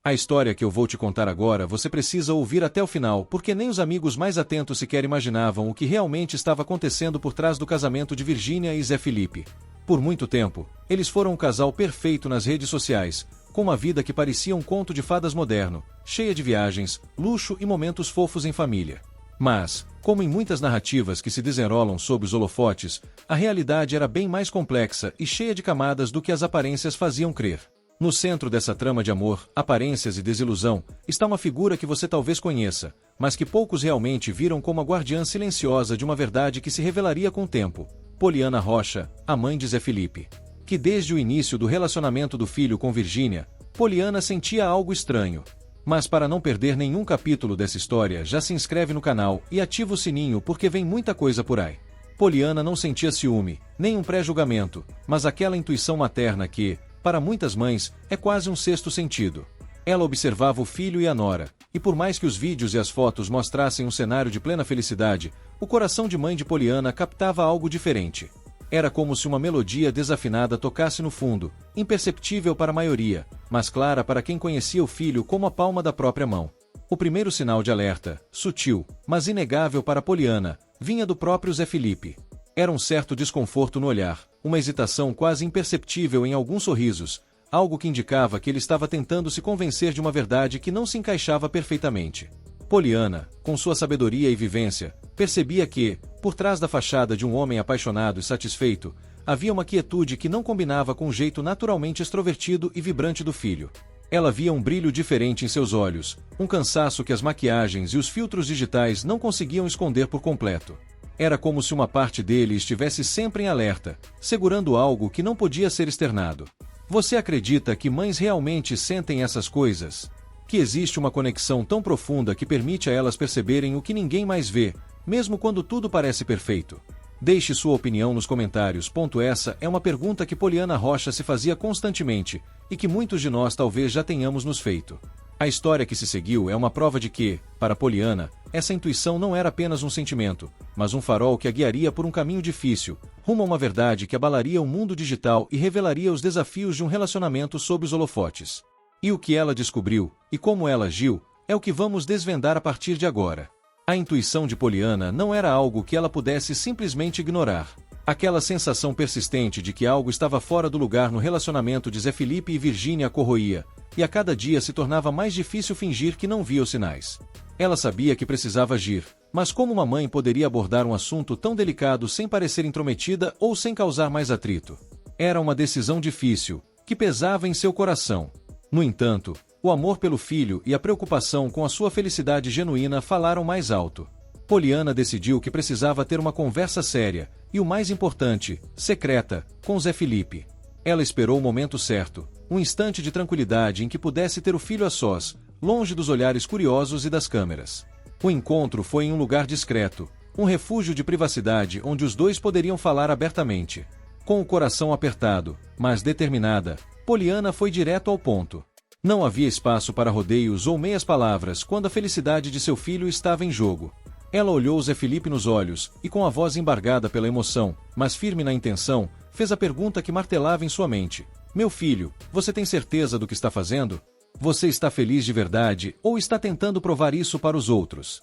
A história que eu vou te contar agora você precisa ouvir até o final, porque nem os amigos mais atentos sequer imaginavam o que realmente estava acontecendo por trás do casamento de Virgínia e Zé Felipe. Por muito tempo, eles foram um casal perfeito nas redes sociais, com uma vida que parecia um conto de fadas moderno, cheia de viagens, luxo e momentos fofos em família. Mas, como em muitas narrativas que se desenrolam sob os holofotes, a realidade era bem mais complexa e cheia de camadas do que as aparências faziam crer. No centro dessa trama de amor, aparências e desilusão, está uma figura que você talvez conheça, mas que poucos realmente viram como a guardiã silenciosa de uma verdade que se revelaria com o tempo. Poliana Rocha, a mãe de Zé Felipe. Que desde o início do relacionamento do filho com Virgínia, Poliana sentia algo estranho. Mas para não perder nenhum capítulo dessa história, já se inscreve no canal e ativa o sininho porque vem muita coisa por aí. Poliana não sentia ciúme, nem um pré-julgamento, mas aquela intuição materna que, para muitas mães, é quase um sexto sentido. Ela observava o filho e a nora, e por mais que os vídeos e as fotos mostrassem um cenário de plena felicidade, o coração de mãe de Poliana captava algo diferente. Era como se uma melodia desafinada tocasse no fundo, imperceptível para a maioria, mas clara para quem conhecia o filho como a palma da própria mão. O primeiro sinal de alerta, sutil, mas inegável para Poliana, vinha do próprio Zé Felipe. Era um certo desconforto no olhar, uma hesitação quase imperceptível em alguns sorrisos, algo que indicava que ele estava tentando se convencer de uma verdade que não se encaixava perfeitamente. Poliana, com sua sabedoria e vivência, percebia que, por trás da fachada de um homem apaixonado e satisfeito, havia uma quietude que não combinava com o jeito naturalmente extrovertido e vibrante do filho. Ela via um brilho diferente em seus olhos, um cansaço que as maquiagens e os filtros digitais não conseguiam esconder por completo. Era como se uma parte dele estivesse sempre em alerta, segurando algo que não podia ser externado. Você acredita que mães realmente sentem essas coisas? Que existe uma conexão tão profunda que permite a elas perceberem o que ninguém mais vê, mesmo quando tudo parece perfeito? Deixe sua opinião nos comentários. Essa é uma pergunta que Poliana Rocha se fazia constantemente, e que muitos de nós talvez já tenhamos nos feito. A história que se seguiu é uma prova de que, para Poliana, essa intuição não era apenas um sentimento, mas um farol que a guiaria por um caminho difícil, rumo a uma verdade que abalaria o mundo digital e revelaria os desafios de um relacionamento sob os holofotes. E o que ela descobriu, e como ela agiu, é o que vamos desvendar a partir de agora. A intuição de Poliana não era algo que ela pudesse simplesmente ignorar. Aquela sensação persistente de que algo estava fora do lugar no relacionamento de Zé Felipe e Virgínia a corroía, e a cada dia se tornava mais difícil fingir que não via os sinais. Ela sabia que precisava agir, mas como uma mãe poderia abordar um assunto tão delicado sem parecer intrometida ou sem causar mais atrito? Era uma decisão difícil, que pesava em seu coração. No entanto, o amor pelo filho e a preocupação com a sua felicidade genuína falaram mais alto. Poliana decidiu que precisava ter uma conversa séria, e o mais importante, secreta, com Zé Felipe. Ela esperou o momento certo, um instante de tranquilidade em que pudesse ter o filho a sós, longe dos olhares curiosos e das câmeras. O encontro foi em um lugar discreto, um refúgio de privacidade onde os dois poderiam falar abertamente. Com o coração apertado, mas determinada, Poliana foi direto ao ponto. Não havia espaço para rodeios ou meias palavras quando a felicidade de seu filho estava em jogo. Ela olhou Zé Felipe nos olhos e, com a voz embargada pela emoção, mas firme na intenção, fez a pergunta que martelava em sua mente. Meu filho, você tem certeza do que está fazendo? Você está feliz de verdade ou está tentando provar isso para os outros?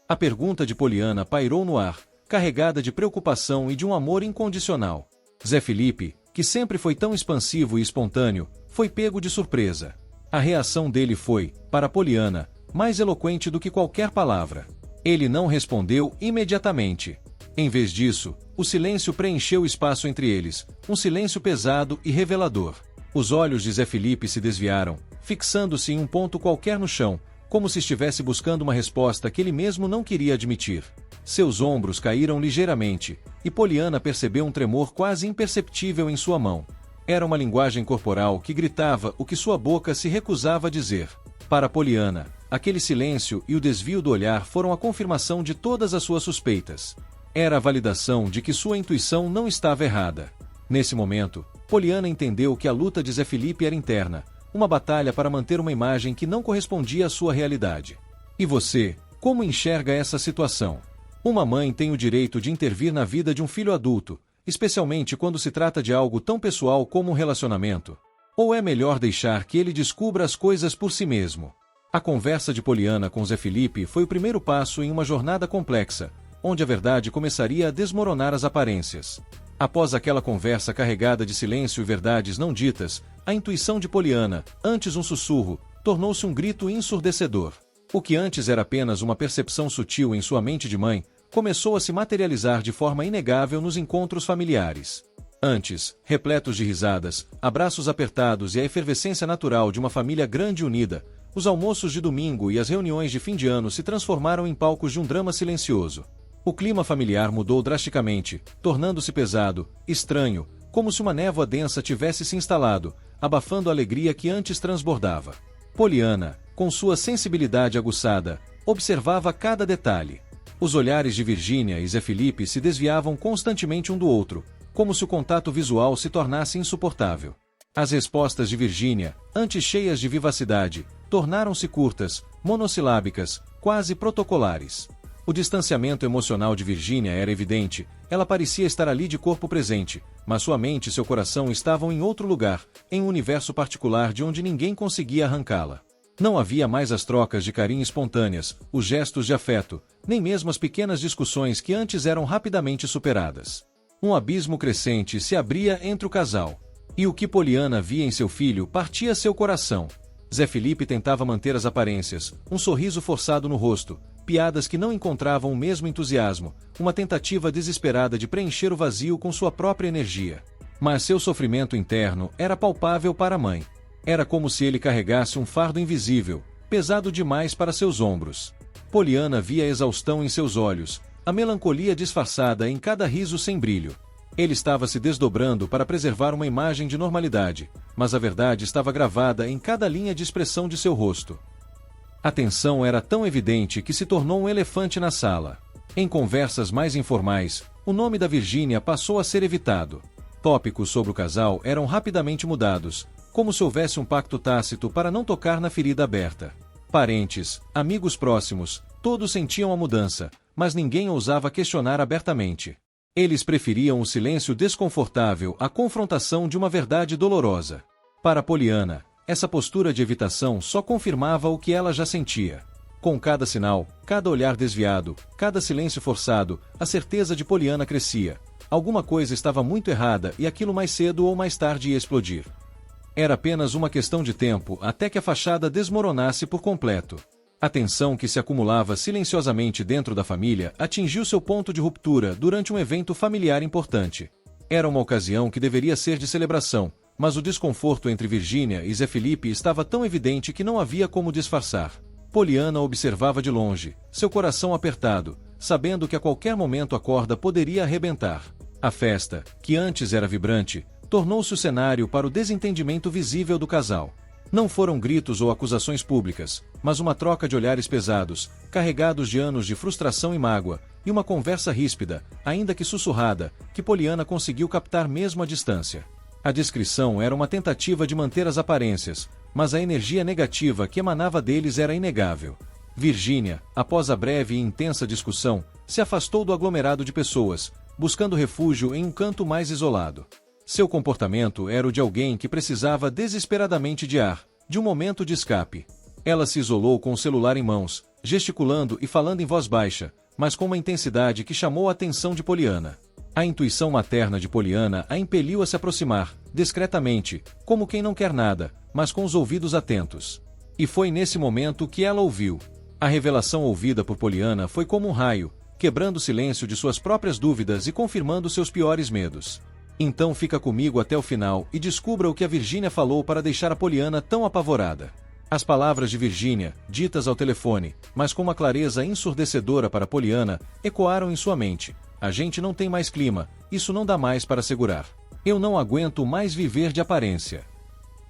A pergunta de Poliana pairou no ar, carregada de preocupação e de um amor incondicional. Zé Felipe, que sempre foi tão expansivo e espontâneo, foi pego de surpresa. A reação dele foi, para Poliana, mais eloquente do que qualquer palavra. Ele não respondeu imediatamente. Em vez disso, o silêncio preencheu o espaço entre eles, um silêncio pesado e revelador. Os olhos de Zé Felipe se desviaram, fixando-se em um ponto qualquer no chão, como se estivesse buscando uma resposta que ele mesmo não queria admitir. Seus ombros caíram ligeiramente, e Poliana percebeu um tremor quase imperceptível em sua mão. Era uma linguagem corporal que gritava o que sua boca se recusava a dizer. Para Poliana, aquele silêncio e o desvio do olhar foram a confirmação de todas as suas suspeitas. Era a validação de que sua intuição não estava errada. Nesse momento, Poliana entendeu que a luta de Zé Felipe era interna, uma batalha para manter uma imagem que não correspondia à sua realidade. E você, como enxerga essa situação? Uma mãe tem o direito de intervir na vida de um filho adulto, especialmente quando se trata de algo tão pessoal como um relacionamento. Ou é melhor deixar que ele descubra as coisas por si mesmo? A conversa de Poliana com Zé Felipe foi o primeiro passo em uma jornada complexa, onde a verdade começaria a desmoronar as aparências. Após aquela conversa carregada de silêncio e verdades não ditas, a intuição de Poliana, antes um sussurro, tornou-se um grito ensurdecedor. O que antes era apenas uma percepção sutil em sua mente de mãe, começou a se materializar de forma inegável nos encontros familiares. Antes, repletos de risadas, abraços apertados e a efervescência natural de uma família grande e unida, os almoços de domingo e as reuniões de fim de ano se transformaram em palcos de um drama silencioso. O clima familiar mudou drasticamente, tornando-se pesado, estranho, como se uma névoa densa tivesse se instalado, abafando a alegria que antes transbordava. Poliana, com sua sensibilidade aguçada, observava cada detalhe. Os olhares de Virgínia e Zé Felipe se desviavam constantemente um do outro, como se o contato visual se tornasse insuportável. As respostas de Virgínia, antes cheias de vivacidade, tornaram-se curtas, monossilábicas, quase protocolares. O distanciamento emocional de Virgínia era evidente, ela parecia estar ali de corpo presente, mas sua mente e seu coração estavam em outro lugar, em um universo particular de onde ninguém conseguia arrancá-la. Não havia mais as trocas de carinho espontâneas, os gestos de afeto, nem mesmo as pequenas discussões que antes eram rapidamente superadas. Um abismo crescente se abria entre o casal. E o que Poliana via em seu filho partia seu coração. Zé Felipe tentava manter as aparências, um sorriso forçado no rosto, piadas que não encontravam o mesmo entusiasmo, uma tentativa desesperada de preencher o vazio com sua própria energia. Mas seu sofrimento interno era palpável para a mãe. Era como se ele carregasse um fardo invisível, pesado demais para seus ombros. Poliana via a exaustão em seus olhos, a melancolia disfarçada em cada riso sem brilho. Ele estava se desdobrando para preservar uma imagem de normalidade, mas a verdade estava gravada em cada linha de expressão de seu rosto. A tensão era tão evidente que se tornou um elefante na sala. Em conversas mais informais, o nome da Virgínia passou a ser evitado. Tópicos sobre o casal eram rapidamente mudados, como se houvesse um pacto tácito para não tocar na ferida aberta. Parentes, amigos próximos, todos sentiam a mudança, mas ninguém ousava questionar abertamente. Eles preferiam o silêncio desconfortável à confrontação de uma verdade dolorosa. Para Poliana, essa postura de evitação só confirmava o que ela já sentia. Com cada sinal, cada olhar desviado, cada silêncio forçado, a certeza de Poliana crescia. Alguma coisa estava muito errada e aquilo mais cedo ou mais tarde ia explodir. Era apenas uma questão de tempo até que a fachada desmoronasse por completo. A tensão que se acumulava silenciosamente dentro da família atingiu seu ponto de ruptura durante um evento familiar importante. Era uma ocasião que deveria ser de celebração, mas o desconforto entre Virgínia e Zé Felipe estava tão evidente que não havia como disfarçar. Poliana observava de longe, seu coração apertado, sabendo que a qualquer momento a corda poderia arrebentar. A festa, que antes era vibrante, tornou-se o cenário para o desentendimento visível do casal. Não foram gritos ou acusações públicas, mas uma troca de olhares pesados, carregados de anos de frustração e mágoa, e uma conversa ríspida, ainda que sussurrada, que Poliana conseguiu captar mesmo à distância. A descrição era uma tentativa de manter as aparências, mas a energia negativa que emanava deles era inegável. Virgínia, após a breve e intensa discussão, se afastou do aglomerado de pessoas, buscando refúgio em um canto mais isolado. Seu comportamento era o de alguém que precisava desesperadamente de ar, de um momento de escape. Ela se isolou com o celular em mãos, gesticulando e falando em voz baixa, mas com uma intensidade que chamou a atenção de Poliana. A intuição materna de Poliana a impeliu a se aproximar, discretamente, como quem não quer nada, mas com os ouvidos atentos. E foi nesse momento que ela ouviu. A revelação ouvida por Poliana foi como um raio, quebrando o silêncio de suas próprias dúvidas e confirmando seus piores medos. Então fica comigo até o final e descubra o que a Virgínia falou para deixar a Poliana tão apavorada. As palavras de Virgínia, ditas ao telefone, mas com uma clareza ensurdecedora para Poliana, ecoaram em sua mente. A gente não tem mais clima, isso não dá mais para segurar. Eu não aguento mais viver de aparência.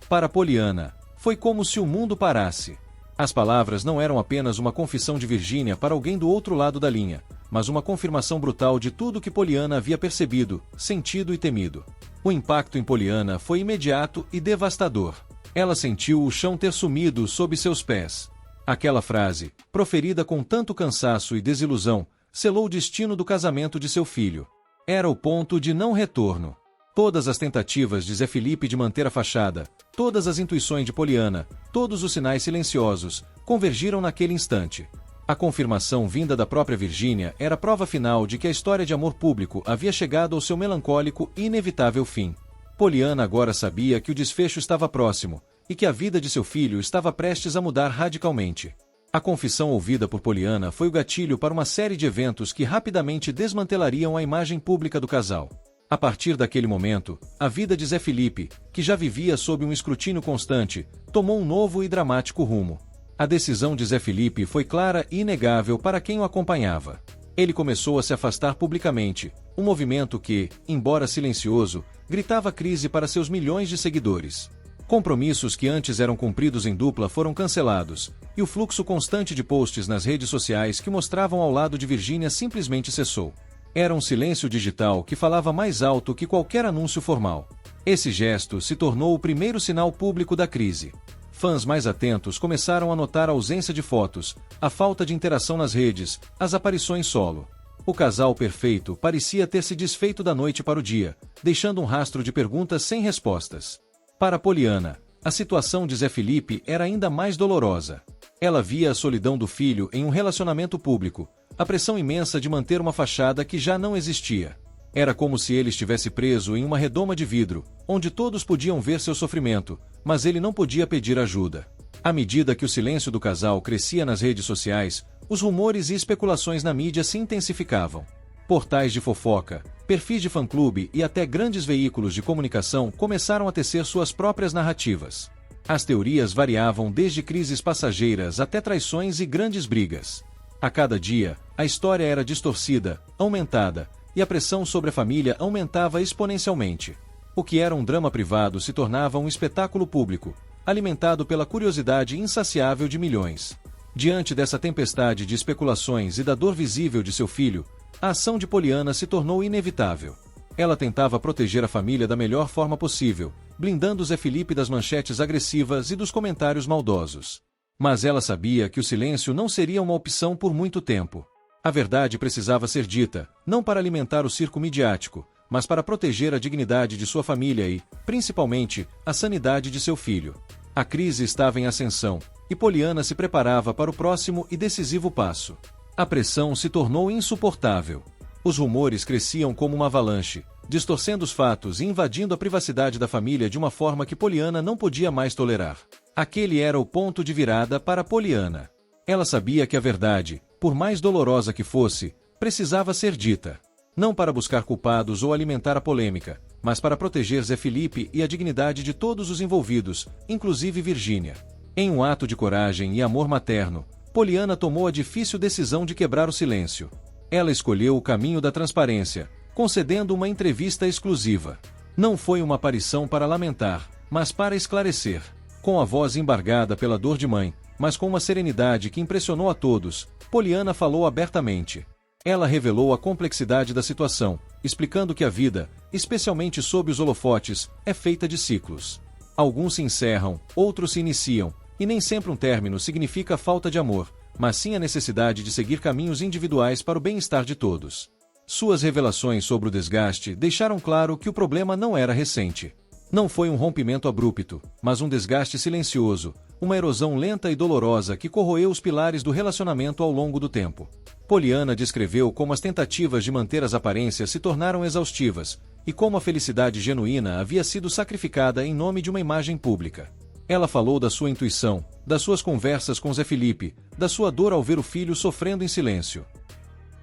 Para Poliana, foi como se o mundo parasse. As palavras não eram apenas uma confissão de Virgínia para alguém do outro lado da linha, mas uma confirmação brutal de tudo que Poliana havia percebido, sentido e temido. O impacto em Poliana foi imediato e devastador. Ela sentiu o chão ter sumido sob seus pés. Aquela frase, proferida com tanto cansaço e desilusão, selou o destino do casamento de seu filho. Era o ponto de não retorno. Todas as tentativas de Zé Felipe de manter a fachada, todas as intuições de Poliana, todos os sinais silenciosos, convergiram naquele instante. A confirmação vinda da própria Virgínia era a prova final de que a história de amor público havia chegado ao seu melancólico e inevitável fim. Poliana agora sabia que o desfecho estava próximo, e que a vida de seu filho estava prestes a mudar radicalmente. A confissão ouvida por Poliana foi o gatilho para uma série de eventos que rapidamente desmantelariam a imagem pública do casal. A partir daquele momento, a vida de Zé Felipe, que já vivia sob um escrutínio constante, tomou um novo e dramático rumo. A decisão de Zé Felipe foi clara e inegável para quem o acompanhava. Ele começou a se afastar publicamente, um movimento que, embora silencioso, gritava crise para seus milhões de seguidores. Compromissos que antes eram cumpridos em dupla foram cancelados, e o fluxo constante de posts nas redes sociais que mostravam ao lado de Virgínia simplesmente cessou. Era um silêncio digital que falava mais alto que qualquer anúncio formal. Esse gesto se tornou o primeiro sinal público da crise. Fãs mais atentos começaram a notar a ausência de fotos, a falta de interação nas redes, as aparições solo. O casal perfeito parecia ter se desfeito da noite para o dia, deixando um rastro de perguntas sem respostas. Para Poliana, a situação de Zé Felipe era ainda mais dolorosa. Ela via a solidão do filho em um relacionamento público, a pressão imensa de manter uma fachada que já não existia. Era como se ele estivesse preso em uma redoma de vidro, onde todos podiam ver seu sofrimento, mas ele não podia pedir ajuda. À medida que o silêncio do casal crescia nas redes sociais, os rumores e especulações na mídia se intensificavam. Portais de fofoca, perfis de fã-clube e até grandes veículos de comunicação começaram a tecer suas próprias narrativas. As teorias variavam desde crises passageiras até traições e grandes brigas. A cada dia, a história era distorcida, aumentada, e a pressão sobre a família aumentava exponencialmente. O que era um drama privado se tornava um espetáculo público, alimentado pela curiosidade insaciável de milhões. Diante dessa tempestade de especulações e da dor visível de seu filho, a ação de Poliana se tornou inevitável. Ela tentava proteger a família da melhor forma possível, blindando Zé Felipe das manchetes agressivas e dos comentários maldosos. Mas ela sabia que o silêncio não seria uma opção por muito tempo. A verdade precisava ser dita, não para alimentar o circo midiático, mas para proteger a dignidade de sua família e, principalmente, a sanidade de seu filho. A crise estava em ascensão, e Poliana se preparava para o próximo e decisivo passo. A pressão se tornou insuportável. Os rumores cresciam como uma avalanche, distorcendo os fatos e invadindo a privacidade da família de uma forma que Poliana não podia mais tolerar. Aquele era o ponto de virada para Poliana. Ela sabia que a verdade, por mais dolorosa que fosse, precisava ser dita. Não para buscar culpados ou alimentar a polêmica, mas para proteger Zé Felipe e a dignidade de todos os envolvidos, inclusive Virgínia. Em um ato de coragem e amor materno, Poliana tomou a difícil decisão de quebrar o silêncio. Ela escolheu o caminho da transparência, concedendo uma entrevista exclusiva. Não foi uma aparição para lamentar, mas para esclarecer. Com a voz embargada pela dor de mãe, mas com uma serenidade que impressionou a todos, Poliana falou abertamente. Ela revelou a complexidade da situação, explicando que a vida, especialmente sob os holofotes, é feita de ciclos. Alguns se encerram, outros se iniciam, e nem sempre um término significa falta de amor, mas sim a necessidade de seguir caminhos individuais para o bem-estar de todos. Suas revelações sobre o desgaste deixaram claro que o problema não era recente. Não foi um rompimento abrupto, mas um desgaste silencioso, uma erosão lenta e dolorosa que corroeu os pilares do relacionamento ao longo do tempo. Poliana descreveu como as tentativas de manter as aparências se tornaram exaustivas, e como a felicidade genuína havia sido sacrificada em nome de uma imagem pública. Ela falou da sua intuição, das suas conversas com Zé Felipe, da sua dor ao ver o filho sofrendo em silêncio.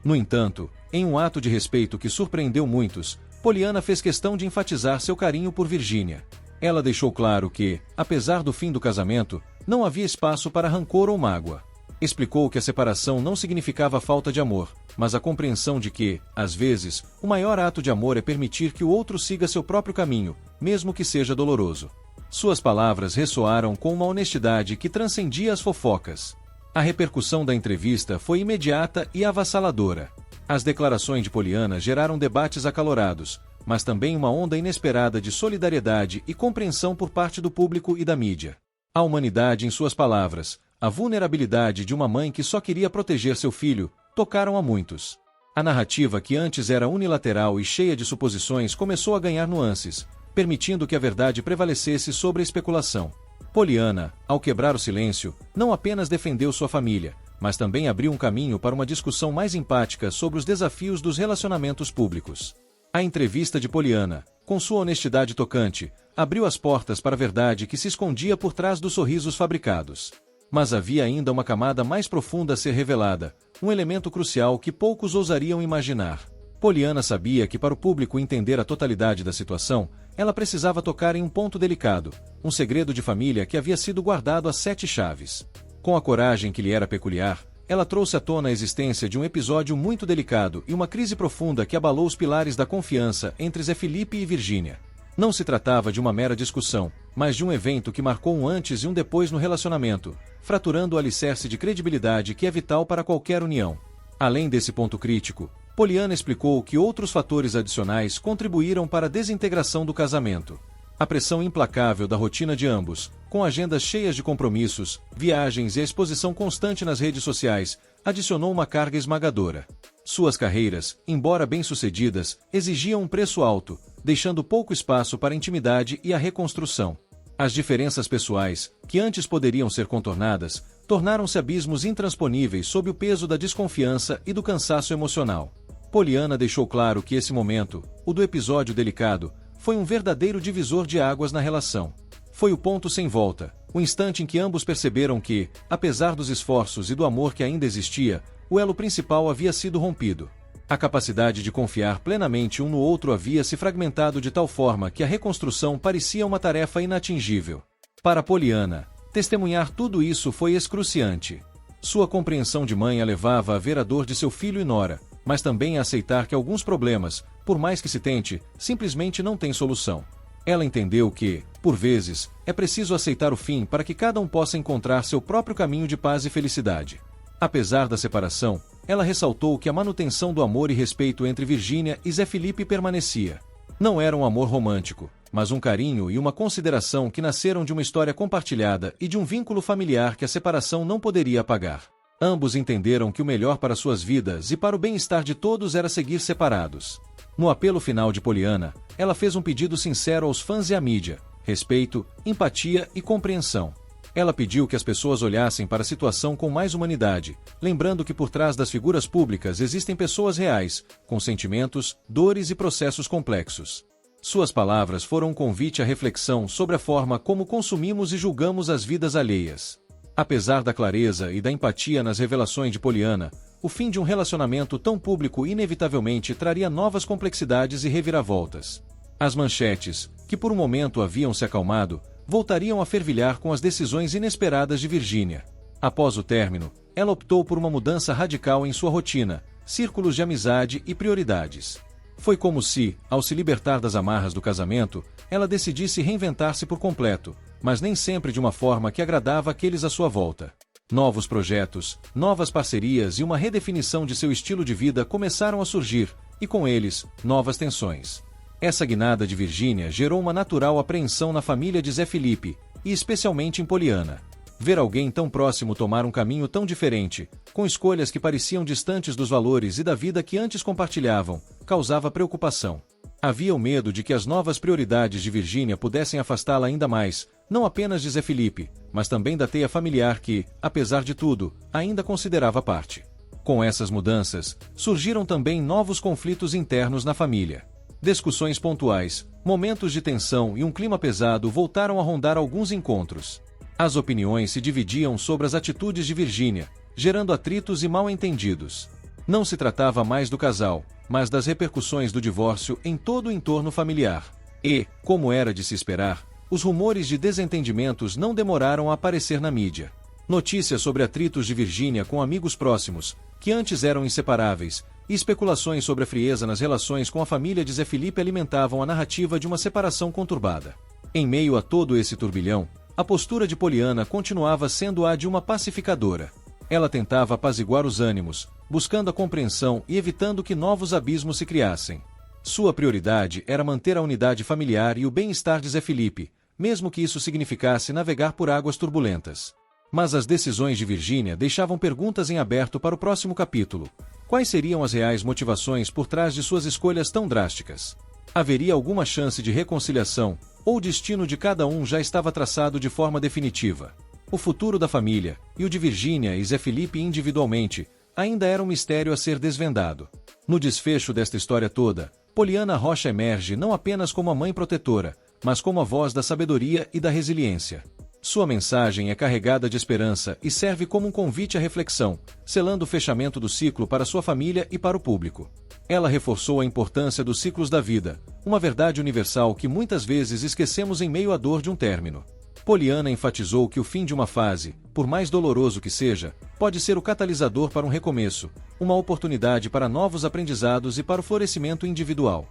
No entanto, em um ato de respeito que surpreendeu muitos, Poliana fez questão de enfatizar seu carinho por Virgínia. Ela deixou claro que, apesar do fim do casamento, não havia espaço para rancor ou mágoa. Explicou que a separação não significava falta de amor, mas a compreensão de que, às vezes, o maior ato de amor é permitir que o outro siga seu próprio caminho, mesmo que seja doloroso. Suas palavras ressoaram com uma honestidade que transcendia as fofocas. A repercussão da entrevista foi imediata e avassaladora. As declarações de Poliana geraram debates acalorados, mas também uma onda inesperada de solidariedade e compreensão por parte do público e da mídia. A humanidade em suas palavras, a vulnerabilidade de uma mãe que só queria proteger seu filho, tocaram a muitos. A narrativa, que antes era unilateral e cheia de suposições, começou a ganhar nuances, permitindo que a verdade prevalecesse sobre a especulação. Poliana, ao quebrar o silêncio, não apenas defendeu sua família, mas também abriu um caminho para uma discussão mais empática sobre os desafios dos relacionamentos públicos. A entrevista de Poliana, com sua honestidade tocante, abriu as portas para a verdade que se escondia por trás dos sorrisos fabricados. Mas havia ainda uma camada mais profunda a ser revelada, um elemento crucial que poucos ousariam imaginar. Poliana sabia que para o público entender a totalidade da situação, ela precisava tocar em um ponto delicado, um segredo de família que havia sido guardado a 7 chaves. Com a coragem que lhe era peculiar, ela trouxe à tona a existência de um episódio muito delicado e uma crise profunda que abalou os pilares da confiança entre Zé Felipe e Virgínia. Não se tratava de uma mera discussão, mas de um evento que marcou um antes e um depois no relacionamento, fraturando o alicerce de credibilidade que é vital para qualquer união. Além desse ponto crítico, Poliana explicou que outros fatores adicionais contribuíram para a desintegração do casamento. A pressão implacável da rotina de ambos, com agendas cheias de compromissos, viagens e a exposição constante nas redes sociais, adicionou uma carga esmagadora. Suas carreiras, embora bem-sucedidas, exigiam um preço alto, deixando pouco espaço para a intimidade e a reconstrução. As diferenças pessoais, que antes poderiam ser contornadas, tornaram-se abismos intransponíveis sob o peso da desconfiança e do cansaço emocional. Poliana deixou claro que esse momento, o do episódio delicado, foi um verdadeiro divisor de águas na relação. Foi o ponto sem volta, o instante em que ambos perceberam que, apesar dos esforços e do amor que ainda existia, o elo principal havia sido rompido. A capacidade de confiar plenamente um no outro havia se fragmentado de tal forma que a reconstrução parecia uma tarefa inatingível. Para Poliana, testemunhar tudo isso foi excruciante. Sua compreensão de mãe a levava a ver a dor de seu filho e nora, mas também a aceitar que alguns problemas, por mais que se tente, simplesmente não têm solução. Ela entendeu que, por vezes, é preciso aceitar o fim para que cada um possa encontrar seu próprio caminho de paz e felicidade. Apesar da separação, ela ressaltou que a manutenção do amor e respeito entre Virgínia e Zé Felipe permanecia. Não era um amor romântico, mas um carinho e uma consideração que nasceram de uma história compartilhada e de um vínculo familiar que a separação não poderia apagar. Ambos entenderam que o melhor para suas vidas e para o bem-estar de todos era seguir separados. No apelo final de Poliana, ela fez um pedido sincero aos fãs e à mídia: respeito, empatia e compreensão. Ela pediu que as pessoas olhassem para a situação com mais humanidade, lembrando que por trás das figuras públicas existem pessoas reais, com sentimentos, dores e processos complexos. Suas palavras foram um convite à reflexão sobre a forma como consumimos e julgamos as vidas alheias. Apesar da clareza e da empatia nas revelações de Poliana, o fim de um relacionamento tão público inevitavelmente traria novas complexidades e reviravoltas. As manchetes, que por um momento haviam se acalmado, voltariam a fervilhar com as decisões inesperadas de Virgínia. Após o término, ela optou por uma mudança radical em sua rotina, círculos de amizade e prioridades. Foi como se, ao se libertar das amarras do casamento, ela decidisse reinventar-se por completo, mas nem sempre de uma forma que agradava àqueles à sua volta. Novos projetos, novas parcerias e uma redefinição de seu estilo de vida começaram a surgir, e com eles, novas tensões. Essa guinada de Virgínia gerou uma natural apreensão na família de Zé Felipe, e especialmente em Poliana. Ver alguém tão próximo tomar um caminho tão diferente, com escolhas que pareciam distantes dos valores e da vida que antes compartilhavam, causava preocupação. Havia o medo de que as novas prioridades de Virgínia pudessem afastá-la ainda mais, não apenas de Zé Felipe, mas também da teia familiar que, apesar de tudo, ainda considerava parte. Com essas mudanças, surgiram também novos conflitos internos na família. Discussões pontuais, momentos de tensão e um clima pesado voltaram a rondar alguns encontros. As opiniões se dividiam sobre as atitudes de Virgínia, gerando atritos e mal-entendidos. Não se tratava mais do casal, mas das repercussões do divórcio em todo o entorno familiar. E, como era de se esperar, os rumores de desentendimentos não demoraram a aparecer na mídia. Notícias sobre atritos de Virgínia com amigos próximos, que antes eram inseparáveis, e especulações sobre a frieza nas relações com a família de Zé Felipe alimentavam a narrativa de uma separação conturbada. Em meio a todo esse turbilhão, a postura de Poliana continuava sendo a de uma pacificadora. Ela tentava apaziguar os ânimos, buscando a compreensão e evitando que novos abismos se criassem. Sua prioridade era manter a unidade familiar e o bem-estar de Zé Felipe, mesmo que isso significasse navegar por águas turbulentas. Mas as decisões de Virgínia deixavam perguntas em aberto para o próximo capítulo. Quais seriam as reais motivações por trás de suas escolhas tão drásticas? Haveria alguma chance de reconciliação, ou o destino de cada um já estava traçado de forma definitiva? O futuro da família, e o de Virgínia e Zé Felipe individualmente, ainda era um mistério a ser desvendado. No desfecho desta história toda, Poliana Rocha emerge não apenas como a mãe protetora, mas como a voz da sabedoria e da resiliência. Sua mensagem é carregada de esperança e serve como um convite à reflexão, selando o fechamento do ciclo para sua família e para o público. Ela reforçou a importância dos ciclos da vida, uma verdade universal que muitas vezes esquecemos em meio à dor de um término. Poliana enfatizou que o fim de uma fase, por mais doloroso que seja, pode ser o catalisador para um recomeço, uma oportunidade para novos aprendizados e para o florescimento individual.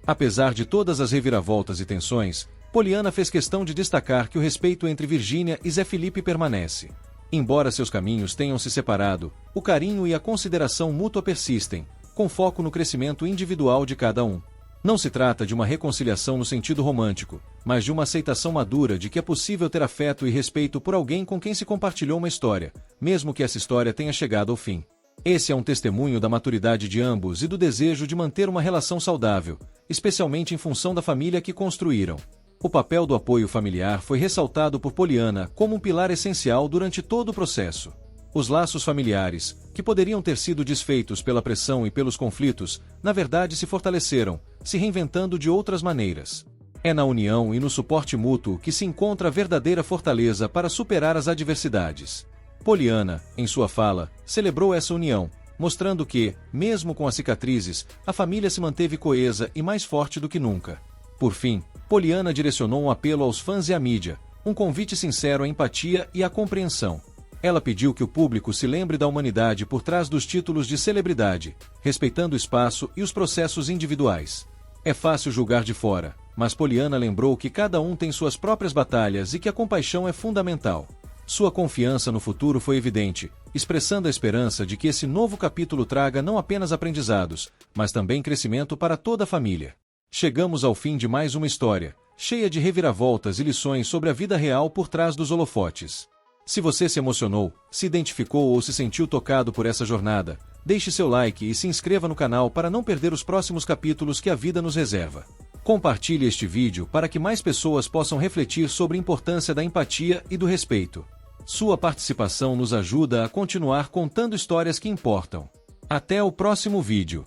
Apesar de todas as reviravoltas e tensões, Poliana fez questão de destacar que o respeito entre Virgínia e Zé Felipe permanece. Embora seus caminhos tenham se separado, o carinho e a consideração mútua persistem, com foco no crescimento individual de cada um. Não se trata de uma reconciliação no sentido romântico, mas de uma aceitação madura de que é possível ter afeto e respeito por alguém com quem se compartilhou uma história, mesmo que essa história tenha chegado ao fim. Esse é um testemunho da maturidade de ambos e do desejo de manter uma relação saudável, especialmente em função da família que construíram. O papel do apoio familiar foi ressaltado por Poliana como um pilar essencial durante todo o processo. Os laços familiares, que poderiam ter sido desfeitos pela pressão e pelos conflitos, na verdade se fortaleceram, se reinventando de outras maneiras. É na união e no suporte mútuo que se encontra a verdadeira fortaleza para superar as adversidades. Poliana, em sua fala, celebrou essa união, mostrando que, mesmo com as cicatrizes, a família se manteve coesa e mais forte do que nunca. Por fim, Poliana direcionou um apelo aos fãs e à mídia, um convite sincero à empatia e à compreensão. Ela pediu que o público se lembre da humanidade por trás dos títulos de celebridade, respeitando o espaço e os processos individuais. É fácil julgar de fora, mas Poliana lembrou que cada um tem suas próprias batalhas e que a compaixão é fundamental. Sua confiança no futuro foi evidente, expressando a esperança de que esse novo capítulo traga não apenas aprendizados, mas também crescimento para toda a família. Chegamos ao fim de mais uma história, cheia de reviravoltas e lições sobre a vida real por trás dos holofotes. Se você se emocionou, se identificou ou se sentiu tocado por essa jornada, deixe seu like e se inscreva no canal para não perder os próximos capítulos que a vida nos reserva. Compartilhe este vídeo para que mais pessoas possam refletir sobre a importância da empatia e do respeito. Sua participação nos ajuda a continuar contando histórias que importam. Até o próximo vídeo.